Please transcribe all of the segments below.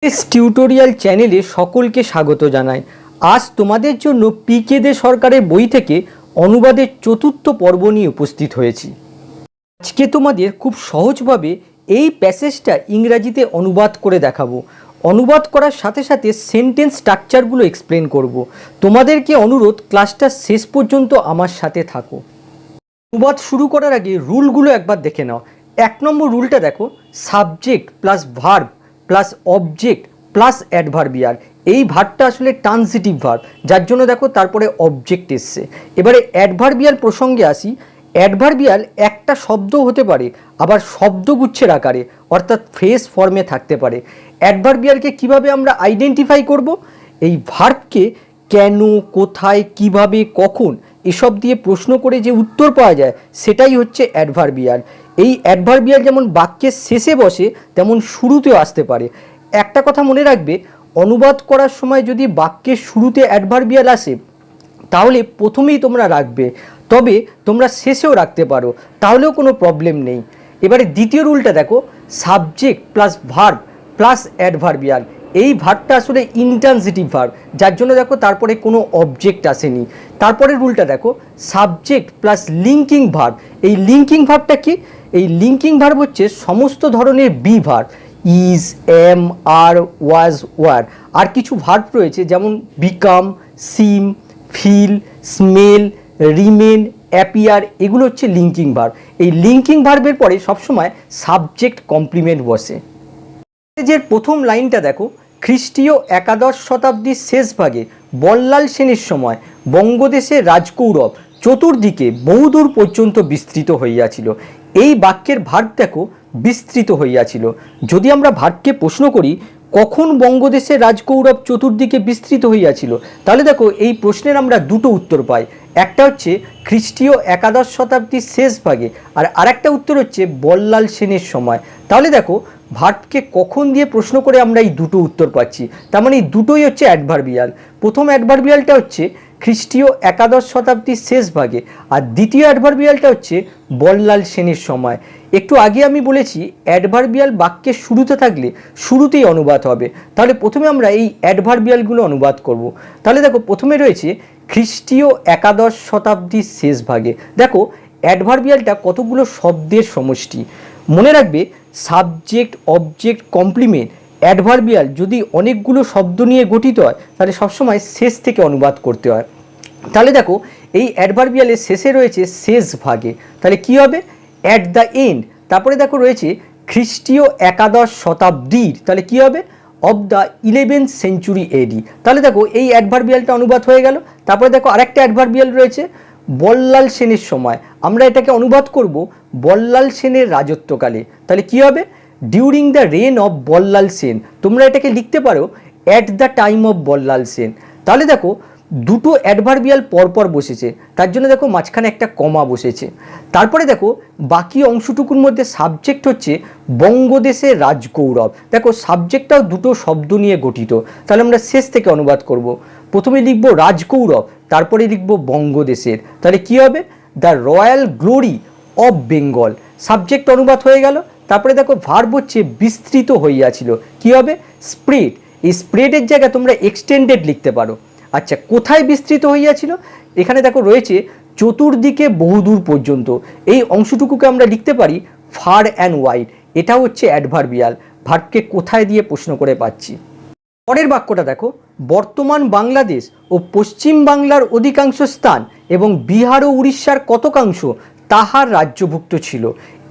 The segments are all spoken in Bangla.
इस টিউটোরিয়াল চ্যানেলে সকলকে স্বাগত জানাই। আজ তোমাদের জন্য পিকে দে সরকারের বই থেকে অনুবাদের চতুর্থ পর্ব নিয়ে উপস্থিত হয়েছি। আজকে তোমাদের খুব সহজভাবে এই প্যাসেজটা ইংরেজিতে অনুবাদ করে দেখাবো। অনুবাদ করার সাথে সাথে সেন্টেন্স স্ট্রাকচারগুলো এক্সপ্লেন করব। তোমাদেরকে অনুরোধ ক্লাসটা শেষ পর্যন্ত আমার সাথে থাকো। অনুবাদ শুরু করার আগে রুলগুলো একবার দেখে নাও। 1 নম্বর রুলটা দেখো, subject plus verb plus object plus adverbial. এই ভার্বটা আসলে ট্রান্সিটিভ ভার্ব, যার জন্য দেখো তারপরে অবজেক্ট এসছে। এবারে অ্যাডভার্বিয়াল প্রসঙ্গে আসি। অ্যাডভার্বিয়াল একটা শব্দ হতে পারে, আবার শব্দগুচ্ছের আকারে অর্থাৎ ফ্রেজ ফর্মে থাকতে পারে। অ্যাডভার্বিয়ালকে কিভাবে আমরা আইডেন্টিফাই করব? এই ভার্বকে কেন, কোথায়, কিভাবে, কখন এসব দিয়ে প্রশ্ন করে যে উত্তর পাওয়া যায় সেটাই হচ্ছে অ্যাডভার্বিয়াল। এই অ্যাডভার্বিয়াল যেমন বাক্যের শেষে বসে তেমন শুরুতেও আসতে পারে। একটা কথা মনে রাখবে, অনুবাদ করার সময় যদি বাক্যের শুরুতে অ্যাডভার্বিয়াল আসে তাহলে প্রথমেই তোমরা রাখবে, তবে তোমরা শেষেও রাখতে পারো, তাহলেও কোনো প্রবলেম নেই। এবারে দ্বিতীয় রুলটা দেখো, subject plus verb plus adverbial. এই ভার্বটা আসলে ইন্ট্রান্সিটিভ ভার্ব, যার জন্য দেখো তারপরে কোনো অবজেক্ট আসেনি। তারপরে রুলটা দেখো, সাবজেক্ট প্লাস লিঙ্কিং ভার্ব। এই লিঙ্কিং ভার্বটা কি? এই লিঙ্কিং ভার্ব হচ্ছে সমস্ত ধরনের be verb, is, am, are, was, were. আর কিছু ভার্ব রয়েছে যেমন become, seem, feel, smell, remain, appear. এগুলো হচ্ছে লিঙ্কিং ভার্ব। এই লিঙ্কিং ভার্বের পরে সবসময় সাবজেক্ট কমপ্লিমেন্ট বসে। যে প্রথম লাইনটা দেখো, খ্রিস্টীয় 11 শতাব্দীর শেষ ভাগে বল্লাল সেনের সময় বঙ্গদেশে রাজকৌরব চতুর্দিকে বহুদূর পর্যন্ত বিস্তৃত হইয়াছিল। এই বাক্যের ভার্ব দেখো, বিস্তৃত হইয়াছিল। যদি আমরা ভার্বকে প্রশ্ন করি কখন বঙ্গদেশে রাজকৌরব চতুর্দিকে বিস্তৃত হইয়াছিল, তাহলে দেখো এই প্রশ্নের আমরা দুটো উত্তর পাই। একটা হচ্ছে খ্রিস্টীয় 11 শতাব্দীর শেষ ভাগে, আর আরেকটা উত্তর হচ্ছে বল্লাল সেনের সময়। তাহলে দেখো ভার্বকে কখন দিয়ে প্রশ্ন করে আমরা এই দুটো উত্তর পাচ্ছি, তার মানে এই দুটোই হচ্ছে অ্যাডভার্বিয়াল। প্রথম অ্যাডভার্বিয়ালটা হচ্ছে খ্রিস্টীয় 11 শতাব্দীর শেষ ভাগে, আর দ্বিতীয় অ্যাডভার্বিয়ালটা হচ্ছে বল্লাল সেনের সময়। একটু আগে আমি বলেছি অ্যাডভার্বিয়াল বাক্যের শুরুতে থাকলে শুরুতেই অনুবাদ হবে। তাহলে প্রথমে আমরা এই অ্যাডভার্বিয়ালগুলো অনুবাদ করব। তাহলে দেখো প্রথমে রয়েছে খ্রিস্টীয় 11 শতাব্দীর শেষ ভাগে। দেখো অ্যাডভার্বিয়ালটা কতগুলো শব্দের সমষ্টি। মনে রাখবে, সাবজেক্ট, অবজেক্ট, কমপ্লিমেন্ট, অ্যাডভার্বিয়াল যদি অনেকগুলো শব্দ নিয়ে গঠিত হয় তাহলে সবসময় শেষ থেকে অনুবাদ করতে হয়। তাহলে দেখো এই অ্যাডভার্বিয়ালের শেষে রয়েছে শেষ ভাগে, তাহলে কি হবে? At the end. তারপরে দেখো রয়েছে খ্রিস্টীয় 11 শতাব্দীর, তাহলে কি হবে? Of the 11th century AD। তাহলে দেখো এই অ্যাডভার্বিয়ালটা অনুবাদ হয়ে গেল। তারপরে দেখো আরেকটা অ্যাডভার্বিয়াল রয়েছে বল্লাল সেনের সময়, আমরা এটাকে অনুবাদ করব বল্লাল সেনের রাজত্বকালে। তাহলে কি হবে? During the reign of Ballal Sen. তোমরা এটাকে লিখতে পারো at the time of Ballal Sen. তাহলে দেখো দুটো অ্যাডভার্বিয়াল পরপর বসেছে, তার জন্য দেখো মাঝখানে একটা কমা বসেছে। তারপরে দেখো বাকি অংশটুকুর মধ্যে সাবজেক্ট হচ্ছে বঙ্গদেশের রাজকৌরব। দেখো সাবজেক্টটাও দুটো শব্দ নিয়ে গঠিত, তাহলে আমরা শেষ থেকে অনুবাদ করব। প্রথমে লিখব রাজকৌরব, তারপরে লিখব বঙ্গদেশের। তাহলে কি হবে? The royal glory of Bengal. Subject অনুবাদ হয়ে গেল। তারপরে দেখো ভার্ব হচ্ছে বিস্তৃত হইয়াছিল, কি হবে? স্প্রেড। এই স্প্রেডের জায়গায় তোমরা এক্সটেন্ডেড লিখতে পারো। আচ্ছা, কোথায় বিস্তৃত হইয়াছিল? এখানে দেখো রয়েছে চতুর্দিকে বহুদূর পর্যন্ত। এই অংশটুকুকে আমরা লিখতে পারি ফার অ্যান্ড ওয়াইড। এটা হচ্ছে অ্যাডভার্বিয়াল, ভার্বকে কোথায় দিয়ে প্রশ্ন করে পাচ্ছি। পরের বাক্যটা দেখো, বর্তমান বাংলাদেশ ও পশ্চিম বাংলার অধিকাংশ স্থান এবং বিহার ও উড়িষ্যার কতকাংশ তাহার রাজ্যভুক্ত ছিল।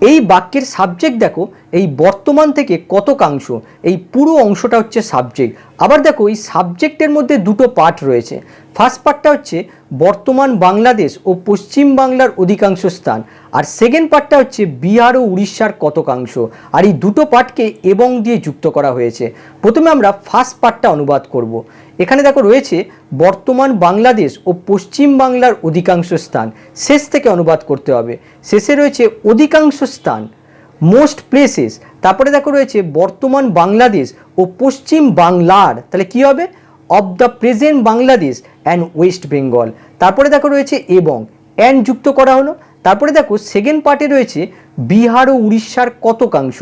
এই বাক্যের সাবজেক্ট দেখো, এই বর্তমান থেকে কতকাংশ, এই পুরো অংশটা হচ্ছে সাবজেক্ট। আবার দেখো এই সাবজেক্টের মধ্যে দুটো পার্ট রয়েছে। ফার্স্ট পার্টটা হচ্ছে বর্তমান বাংলাদেশ ও পশ্চিম বাংলার অধিকাংশ স্থান, আর সেকেন্ড পার্টটা হচ্ছে বিহার ও উড়িষ্যার কতকাংশ। আর এই দুটো পার্টকে এবং দিয়ে যুক্ত করা হয়েছে। প্রথমে আমরা ফার্স্ট পার্টটা অনুবাদ করব। এখানে দেখো রয়েছে বর্তমান বাংলাদেশ ও পশ্চিম বাংলার অধিকাংশ স্থান, শেষ থেকে অনুবাদ করতে হবে। শেষে রয়েছে অধিকাংশ স্থান, মোস্ট প্লেসেস। তারপরে দেখো রয়েছে বর্তমান বাংলাদেশ ও পশ্চিম বাংলার, তাহলে কি হবে? Of the present Bangladesh and West Bengal. তারপরে দেখো রয়েছে এবং, অ্যান্ড যুক্ত করা হলো। তারপরে দেখো সেকেন্ড পার্টে রয়েছে বিহার ও উড়িষ্যার কতকাংশ।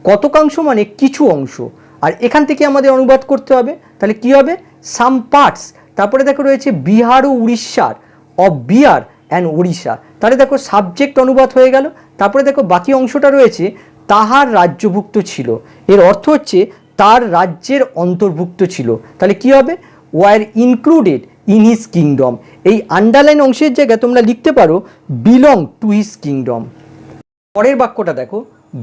কতকাংশ মানে কিছু অংশ। আর এখান থেকে আমাদের অনুবাদ করতে হবে, তাহলে কি হবে সাম পার্টস, তারপরে দেখো রয়েছে বিহার ও উড়িষ্যার, অফ বিহার অ্যান্ড উড়িষ্যা, তাহলে দেখো সাবজেক্ট অনুবাদ হয়ে গেল। তারপরে দেখো বাকি অংশটা রয়েছে তাহার রাজ্যভুক্ত ছিল, এর অর্থ হচ্ছে তার রাজ্যের অন্তর্ভুক্ত ছিল, তাহলে কি হবে were included in his kingdom. এই আন্ডারলাইন অংশের জায়গায় তোমরা লিখতে পারো বিলং টু হিজ কিংডম। পরের বাক্যটা দেখো,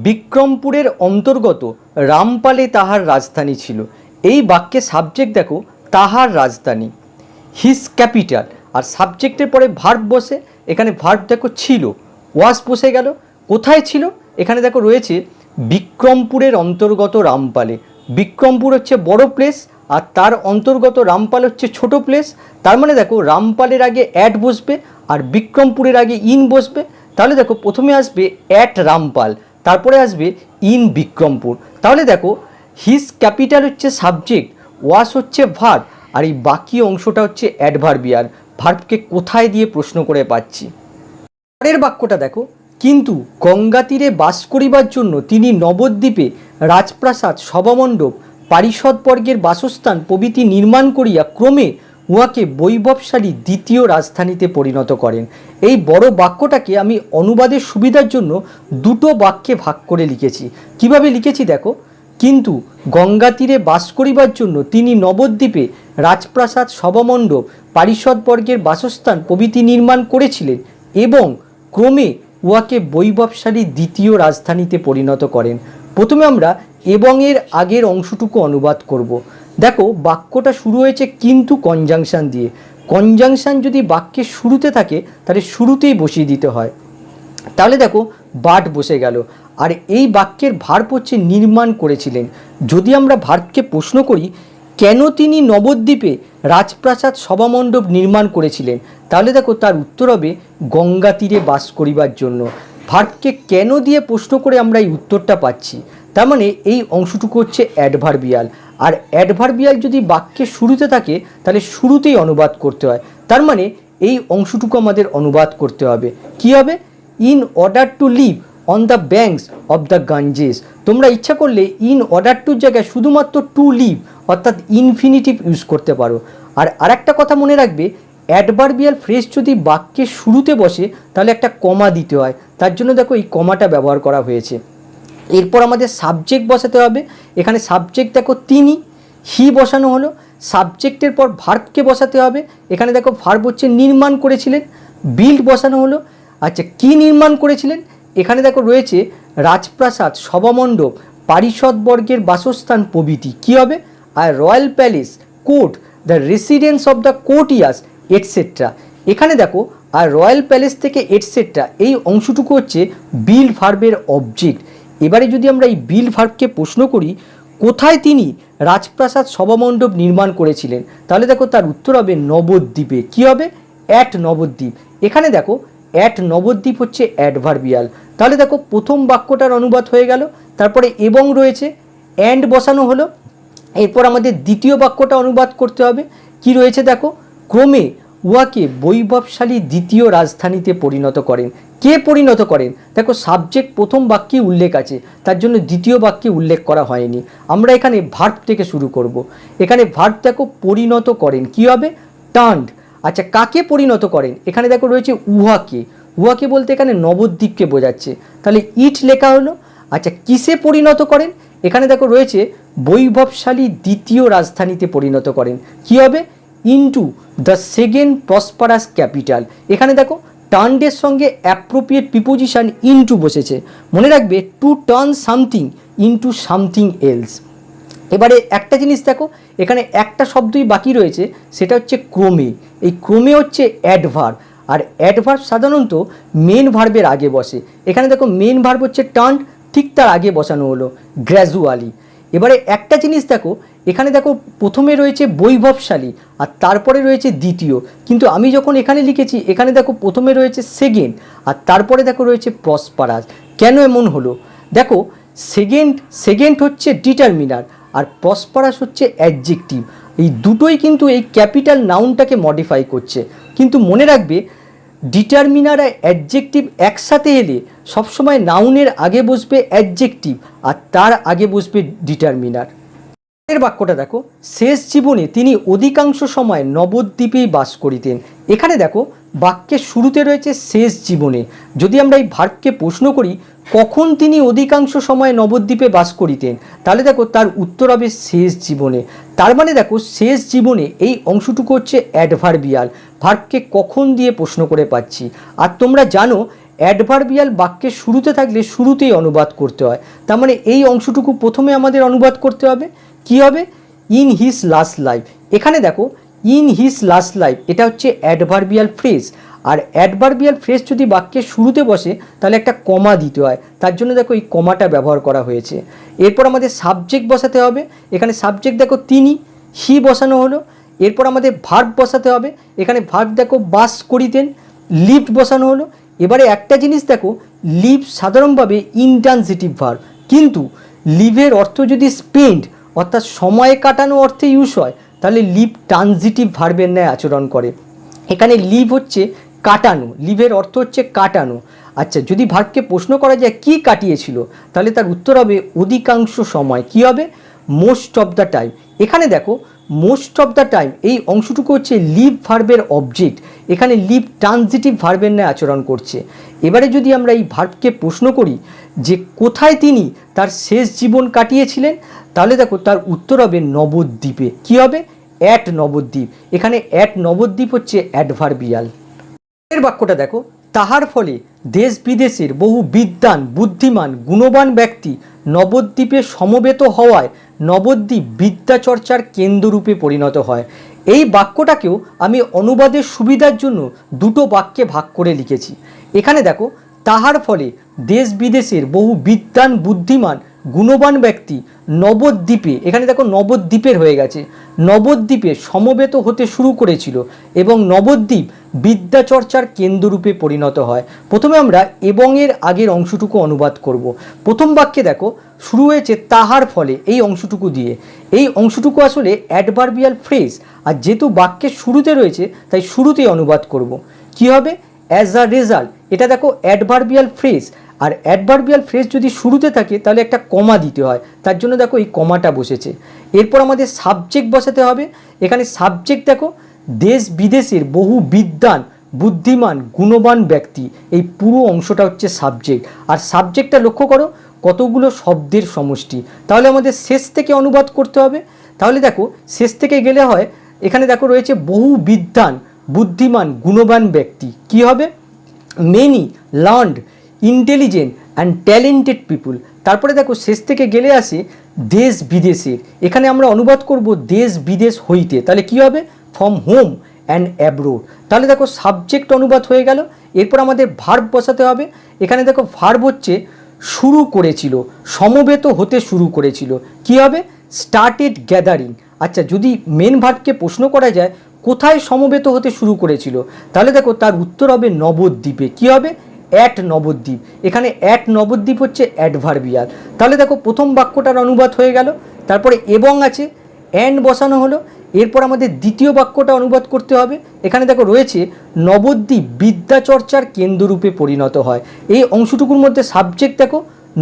বিক্রমপুরের অন্তর্গত রামপালে তাহার রাজধানী ছিল। এই বাক্যে সাবজেক্ট দেখো তাহার রাজধানী, হিজ ক্যাপিটাল, আর সাবজেক্টের পরে ভার্ব বসে, এখানে ভার্ব দেখো ছিল, ওয়াস বসে গেল। কোথায় ছিল, এখানে দেখো রয়েছে বিক্রমপুরের অন্তর্গত রামপালে। বিক্রমপুর হচ্ছে বড় প্লেস আর তার অন্তর্গত রামপাল হচ্ছে ছোট প্লেস। তার মানে দেখো রামপালের আগে অ্যাট বসবে আর বিক্রমপুরের আগে ইন বসবে। তাহলে দেখো প্রথমে আসবে অ্যাট রামপাল, তারপরে আসবে ইন বিক্রমপুর। তাহলে দেখো হিজ ক্যাপিটাল হচ্ছে সাবজেক্ট, ওয়াস হচ্ছে ভার্ব, আর এই বাকি অংশটা হচ্ছে অ্যাডভার্বিয়াল, ভার্বকে কোথায় দিয়ে প্রশ্ন করে পাচ্ছি। পরের বাক্যটা দেখো, কিন্তু গঙ্গা তীরে বাস করিবার জন্য তিনি নবদ্বীপে রাজপ্রাসাদ, সভামণ্ডপ, পারিষদবর্গের বাসস্থান প্রভৃতি নির্মাণ করিয়া ক্রমে উহাকে বৈভবশালী দ্বিতীয় রাজধানীতে পরিণত করেন। এই বড় বাক্যটাকে আমি অনুবাদের সুবিধার জন্য দুটো বাক্যে ভাগ করে লিখেছি। কিভাবে লিখেছি দেখো, কিন্তু গঙ্গা তীরে বাস করিবার জন্য তিনি নবদ্বীপে রাজপ্রাসাদ, সভামণ্ডপ, পারিষদবর্গের বাসস্থান প্রভৃতি নির্মাণ করেছিলেন এবং ক্রমে উহাকে বৈভবশালী দ্বিতীয় রাজধানীতে পরিণত করেন। প্রথমে আমরা এবং এর আগের অংশটুকু অনুবাদ করব। দেখো বাক্যটা শুরু হয়েছে কিন্তু কনজাংশন দিয়ে। কনজাংশন যদি বাক্যের শুরুতে থাকে তাহলে শুরুতেই বসিয়ে দিতে হয়। তাহলে দেখো বাট বসে গেল, আর এই বাক্যের ভার্ব হচ্ছে নির্মাণ করেছিলেন। যদি আমরা ভার্বকে প্রশ্ন করি কেন তিনি নবদ্বীপে রাজপ্রাসাদ, সভামণ্ডপ নির্মাণ করেছিলেন, তাহলে দেখো তার উত্তর হবে গঙ্গা তীরে বাস করিবার জন্য। ভার্বকে কেন দিয়ে প্রশ্ন করে আমরা এই উত্তরটা পাচ্ছি। তার মানে এই অংশটুকু হচ্ছে অ্যাডভার্বিয়াল, আর অ্যাডভার্বিয়াল যদি বাক্যের শুরুতে থাকে তাহলে শুরুতেই অনুবাদ করতে হয়। তার মানে এই অংশটুকু আমাদের অনুবাদ করতে হবে। কি হবে, in order to live on the banks of the Ganges. তোমরা ইচ্ছা করলে ইন অর্ডার টুর জায়গায় শুধুমাত্র টু লিভ অর্থাৎ ইনফিনিটিভ ইউজ করতে পারো। আর আরেকটা কথা মনে রাখবে, অ্যাডভার্বিয়াল ফ্রেজ যদি বাক্যের শুরুতে বসে তাহলে একটা কমা দিতে হয়, তার জন্য দেখো এই কমাটা ব্যবহার করা হয়েছে। এরপর আমাদের সাবজেক্ট বসাতে হবে। এখানে সাবজেক্ট দেখো তিনি, হি বসানো হলো। সাবজেক্টের পর ভার্বকে বসাতে হবে। এখানে দেখো ভার্ব হচ্ছে নির্মাণ করেছিলেন, বিল্ড বসানো হলো। আচ্ছা কি নির্মাণ করেছিলেন, এখানে দেখো রয়েছে রাজপ্রাসাদ, সভামণ্ডপ, পারিষদবর্গের বাসস্থান প্রভৃতি। কী হবে, আর royal palace, court, the residence of the courtiers etcetera. এখানে দেখো আর রয়্যাল প্যালেস থেকে এটসেট্রা এই অংশটুকু হচ্ছে বিল্ড ভার্বের অবজেক্ট। এবারে যদি আমরা এই বিল্ড ভার্বকে প্রশ্ন করি কোথায় তিনি রাজপ্রাসাদ, সভামণ্ডপ নির্মাণ করেছিলেন, তাহলে দেখো তার উত্তর হবে নবদ্বীপে। কি হবে, অ্যাট নবদ্বীপ। এখানে দেখো অ্যাট নবদ্বীপ হচ্ছে অ্যাডভার্বিয়াল। তাহলে দেখো প্রথম বাক্যটার অনুবাদ হয়ে গেল, তারপরে এবং রয়েছে, অ্যান্ড বসানো হলো। এরপর আমাদের দ্বিতীয় বাক্যটা অনুবাদ করতে হবে। কি রয়েছে দেখো, ক্রমে উহাকে বৈভবশালী দ্বিতীয় রাজধানীতে পরিণত করেন। কে পরিণত করেন, দেখো সাবজেক্ট প্রথম বাক্যে উল্লেখ আছে, তার জন্য দ্বিতীয় বাক্যে উল্লেখ করা হয়নি। আমরা এখানে ভার্ব থেকে শুরু করব। এখানে ভার্ব দেখো পরিণত করেন, কি হবে, টার্নড। আচ্ছা কাকে পরিণত করেন, এখানে দেখো রয়েছে উহাকে। উহাকে বলতে এখানে নবদ্বীপকে বোঝাচ্ছে, তাহলে ইট লেখা হলো। আচ্ছা কিসে পরিণত করেন, এখানে দেখো রয়েছে বৈভবশালী দ্বিতীয় রাজধানীতে পরিণত করেন। কি হবে, into the second prosperous capital. এখানে দেখো টার্নডের সঙ্গে অ্যাপ্রোপ্রিয়েট প্রিপোজিশন ইনটু বসেছে। মনে রাখবে to turn something into something else. এবারে একটা জিনিস দেখো, এখানে একটা শব্দই বাকি রয়েছে, সেটা হচ্ছে ক্রমে। এই ক্রমে হচ্ছে অ্যাডভার্ব, আর অ্যাডভার্ব সাধারণত মেন ভার্বের আগে বসে। এখানে দেখো মেন ভার্ব হচ্ছে টার্ন, ঠিক তার আগে বসানো হলো গ্র্যাজুয়ালি। এবারে একটা জিনিস দেখো, এখানে দেখো প্রথমে রয়েছে বৈভবশালী আর তারপরে রয়েছে দ্বিতীয়, কিন্তু আমি যখন এখানে লিখেছি এখানে দেখো প্রথমে রয়েছে সেকেন্ড আর তারপরে দেখো রয়েছে প্রসপারাস। কেন এমন হলো, দেখো সেকেন্ড হচ্ছে ডিটারমিনার আর প্রসপারাস হচ্ছে অ্যাডজেক্টিভ। এই দুটোই কিন্তু এই ক্যাপিটাল নাউনটাকে মডিফাই করছে। কিন্তু মনে রাখবে ডিটারমিনার আর অ্যাডজেক্টিভ একসাথে এলে সবসময় নাউনের আগে বসবে অ্যাডজেক্টিভ আর তার আগে বসবে ডিটারমিনার। এর বাক্যটা দেখো, শেষ জীবনে তিনি অধিকাংশ সময় নবদ্বীপেই বাস করিতেন। এখানে দেখো বাক্যের শুরুতে রয়েছে শেষ জীবনে। যদি আমরা এই ভার্বকে প্রশ্ন করি কখন তিনি অধিকাংশ সময় নবদ্বীপে বাস করিতেন, তাহলে দেখো তার উত্তর হবে শেষ জীবনে। তার মানে দেখো শেষ জীবনে এই অংশটুকু হচ্ছে অ্যাডভার্বিয়াল, ভার্বকে কখন দিয়ে প্রশ্ন করে পাচ্ছি। আর তোমরা জানো অ্যাডভার্বিয়াল বাক্যের শুরুতে থাকলে শুরুতেই অনুবাদ করতে হয়। তার মানে এই অংশটুকু প্রথমে আমাদের অনুবাদ করতে হবে। কি হবে? In his last life. এখানে দেখো ইন হিজ লাস্ট লাইফ এটা হচ্ছে অ্যাডভার্বিয়াল ফ্রেজ, আর অ্যাডভার্বিয়াল ফ্রেজ যদি বাক্যের শুরুতে বসে তাহলে একটা কমা দিতে হয়, তার জন্য দেখো এই কমাটা ব্যবহার করা হয়েছে। এরপর আমাদের সাবজেক্ট বসাতে হবে। এখানে সাবজেক্ট দেখো তিনি, হি বসানো হলো। এরপর আমাদের ভার্ব বসাতে হবে। এখানে ভার্ব দেখো বাস করিতেন, লিভড বসানো হলো। এবারে একটা জিনিস দেখো, লিভ সাধারণভাবে ইনট্রানজিটিভ ভার্ব, কিন্তু লিভের অর্থ যদি স্পেন্ড অর্থাৎ সময় কাটানো অর্থে ইউজ হয় তাহলে লিভ ট্রানজিটিভ ভার্বের ন্যায় আচরণ করে। এখানে লিভ হচ্ছে কাটানো, লিভের অর্থ হচ্ছে কাটানো। আচ্ছা, যদি ভার্বকে প্রশ্ন করা যায় কি কাটিয়েছিল, তাহলে তার উত্তর হবে অধিকাংশ সময়। কি হবে? Most of the time. এখানে দেখো মোস্ট অফ দ্য টাইম এই অংশটুকু হচ্ছে লিভ ভার্বের অবজেক্ট, এখানে লিভ ট্রানজিটিভ ভার্বের ন্যায় আচরণ করছে। এবারে যদি আমরা এই ভার্বকে প্রশ্ন করি যে কোথায় তিনি তার শেষ জীবন কাটিয়েছিলেন, তাহলে দেখো তার উত্তর হবে নবদ্বীপে। কি হবে? অ্যাট নবদ্বীপ। এখানে অ্যাট নবদ্বীপ হচ্ছে অ্যাডভার্বিয়াল। এর বাক্যটা দেখো, তাহার ফলে দেশ বিদেশের বহু বিদ্বান বুদ্ধিমান গুণবান ব্যক্তি নবদ্বীপে সমবেত হওয়ায় নবদ্বীপ বিদ্যাচর্চার কেন্দ্ররূপে পরিণত হয়। এই বাক্যটাকেও আমি অনুবাদের সুবিধার জন্য দুটো বাক্যে ভাগ করে লিখেছি। এখানে দেখো তাহার ফলে দেশ বিদেশের বহু বিদ্বান বুদ্ধিমান গুণবান ব্যক্তি নবদ্বীপে, এখানে দেখো নবদ্বীপের হয়ে গেছে, নবদ্বীপে সমবেত হতে শুরু করেছিল এবং নবদ্বীপ বিদ্যাচর্চার কেন্দ্ররূপে পরিণত হয়। প্রথমে আমরা এবং এর আগের অংশটুকু অনুবাদ করব। প্রথম বাক্যে দেখো শুরু হয়েছে তাহার ফলে এই অংশটুকু দিয়ে। এই অংশটুকু আসলে অ্যাডভার্বিয়াল ফ্রেজ, আর যেহেতু বাক্যের শুরুতে রয়েছে তাই শুরুতেই অনুবাদ করব। কি হবে? As a result. এটা দেখো অ্যাডভার্বিয়াল ফ্রেজ, আর অ্যাডভার্বিয়াল ফ্রেজ যদি শুরুতে থাকে তাহলে একটা কমা দিতে হয়, তার জন্য দেখো এই কমাটা বসেছে। এরপর আমাদের সাবজেক্ট বসাতে হবে। এখানে সাবজেক্ট দেখো দেশ বিদেশের বহু বিদ্বান বুদ্ধিমান গুণবান ব্যক্তি, এই পুরো অংশটা হচ্ছে সাবজেক্ট। আর সাবজেক্টটা লক্ষ্য করো কতগুলো শব্দের সমষ্টি, তাহলে আমাদের শেষ থেকে অনুবাদ করতে হবে। তাহলে দেখো শেষ থেকে গেলে হয়, এখানে দেখো রয়েছে বহু বিদ্বান বুদ্ধিমান গুণবান ব্যক্তি। কি হবে? Many learned intelligent and talented people. তারপরে দেখো শেষ থেকে গেলে আসে দেশ বিদেশের, এখানে আমরা অনুবাদ করব দেশ বিদেশ হইতে, তাহলে কি হবে? From home and abroad. তাহলে দেখো সাবজেক্ট অনুবাদ হয়ে গেল। এরপর আমাদের ভার্ব বসাতে হবে। এখানে দেখো ভার্ব হচ্ছে শুরু করেছিল, সমবেত হতে শুরু করেছিল। কি হবে? Started gathering. আচ্ছা, যদি মেন ভার্বকে প্রশ্ন করা যায় কোথায় সমবেত হতে শুরু করেছিল, তাহলে দেখো তার উত্তর হবে নবদ্বীপে। কি হবে? অ্যাট নবদ্বীপ। এখানে অ্যাট নবদ্বীপ হচ্ছে অ্যাডভার্বিয়াল। তাহলে দেখো প্রথম বাক্যটার অনুবাদ হয়ে গেল। তারপরে এবং আছে, অ্যান্ড বসানো হলো। এরপর আমাদের দ্বিতীয় বাক্যটা অনুবাদ করতে হবে। এখানে দেখো রয়েছে নবদ্বীপ বিদ্যাচর্চার কেন্দ্ররূপে পরিণত হয়। এই অংশটুকুর মধ্যে সাবজেক্ট দেখো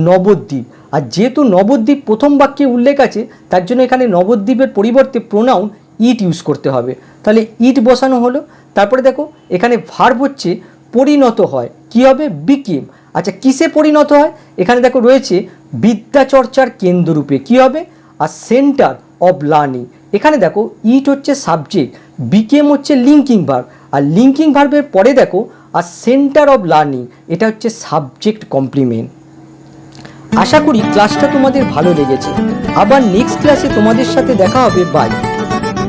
নবদ্বীপ, আর যেহেতু নবদ্বীপ প্রথম বাক্যে উল্লেখ আছে তার জন্য এখানে নবদ্বীপের পরিবর্তে প্রোনাউন ইট ইউজ করতে হবে। তাহলে ইট বসানো হলো। তারপরে দেখো এখানে ভার্ব হচ্ছে পরিণত হয়। কি হবে? বিকেম। আচ্ছা, কিসে পরিণত হয়? এখানে দেখো রয়েছে বিদ্যাচর্চার কেন্দ্ররূপে। কি হবে? আর সেন্টার অফ লার্নিং। এখানে দেখো ইট হচ্ছে সাবজেক্ট, বিকেম হচ্ছে লিঙ্কিং ভার্ব, আর লিঙ্কিং ভার্বের পরে দেখো আর সেন্টার অফ লার্নিং, এটা হচ্ছে সাবজেক্ট কমপ্লিমেন্ট। আশা করি ক্লাসটা তোমাদের ভালো লেগেছে। আবার নেক্সট ক্লাসে তোমাদের সাথে দেখা হবে। বাই।